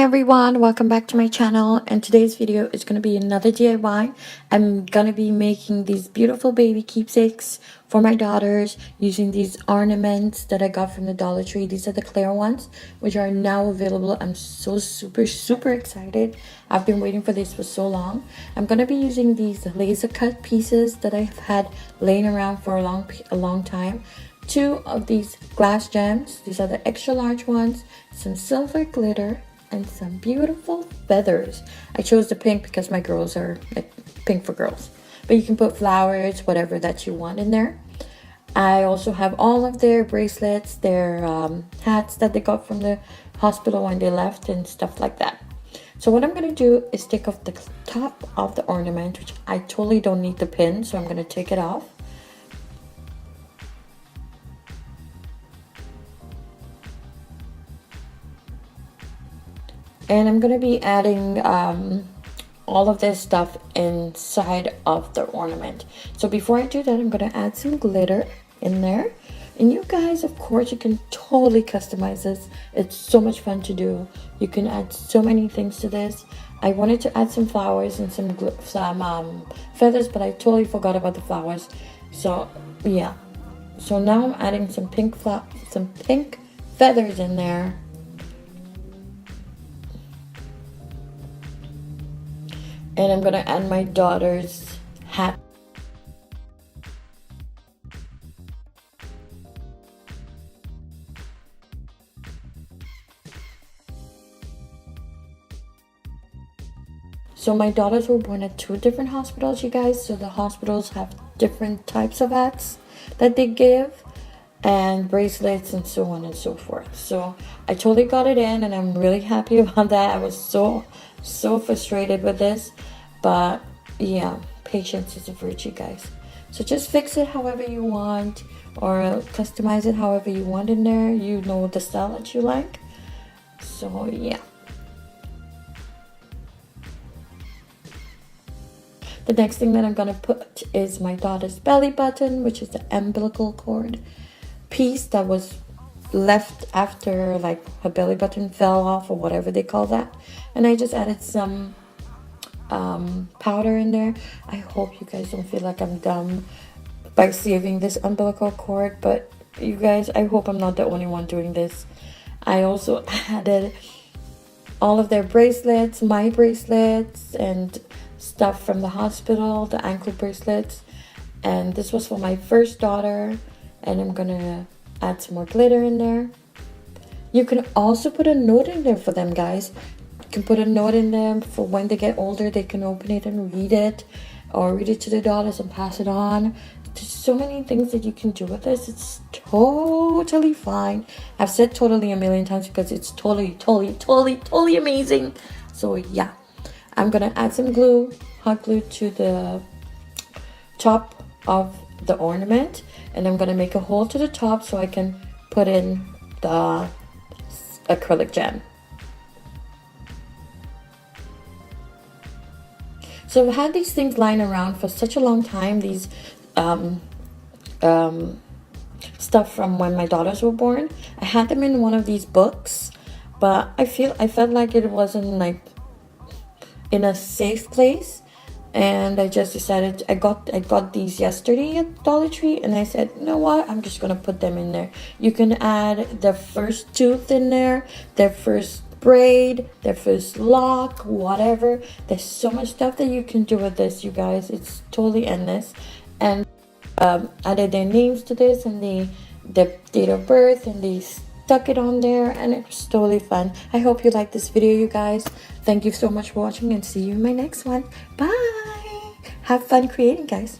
everyone, welcome back to my channel, and today's video is going to be another DIY. I'm going to be making these beautiful baby keepsakes for my daughters using these ornaments that I got from the Dollar Tree. These are the clear ones which are now available. I'm so super excited. I've been waiting for this for so long. I'm going to be using these laser cut pieces that I've had laying around for a long time. Two of these glass gems. These are the extra large ones, some silver glitter, and some beautiful feathers. I chose the pink because my girls are like pink for girls, but you can put flowers, whatever that you want in there. I also have all of their bracelets, their hats that they got from the hospital when they left, and stuff like that. So what I'm going to do is take off the top of the ornament, which I totally don't need the pin, so I'm going to take it off. And I'm going to be adding all of this stuff inside of the ornament. So before I do that, I'm going to add some glitter in there. And you guys, of course, you can totally customize this. It's so much fun to do. You can add so many things to this. I wanted to add some flowers and some feathers, but I totally forgot about the flowers. So yeah. So now I'm adding some pink feathers in there. And I'm gonna add my daughter's hat. So my daughters were born at 2 different hospitals, you guys. So the hospitals have different types of hats that they give, and bracelets and so on and so forth. So I totally got it in, and I'm really happy about that. I was so frustrated with this, but yeah, patience is a virtue, guys. So just fix it however you want, or customize it however you want in there. You know the style that you like. So yeah. The next thing that I'm gonna put is my daughter's belly button, which is the umbilical cord piece that was left after like her belly button fell off, or whatever they call that. And I just added some powder in there. I hope you guys don't feel like I'm dumb by saving this umbilical cord, but you guys, I hope I'm not the only one doing this. I also added all of their bracelets, my bracelets, and stuff from the hospital, the ankle bracelets. And this was for my first daughter, and I'm gonna add some more glitter in there. You can also put a note in there for them, guys. You can put a note in them for when they get older, they can open it and read it, or read it to their daughters and pass it on. There's so many things that you can do with this. It's totally fine. I've said totally a million times because it's totally amazing. So yeah, I'm gonna add some glue, hot glue, to the top of the ornament, and I'm gonna make a hole to the top so I can put in the acrylic gem. So I've had these things lying around for such a long time, these stuff from when my daughters were born. I had them in one of these books, but I felt like it wasn't like in a safe place, and I just decided I got these yesterday at Dollar Tree, and I said, you know what, I'm just gonna put them in there. You can add their first tooth in there, their first braid, their first lock, whatever. There's so much stuff that you can do with this, you guys. It's totally endless. And added their names to this, and the date of birth, and they stuck it on there, and it was totally fun. I hope you like this video, you guys. Thank you so much for watching, and see you in my next one. Bye. Have fun creating, guys.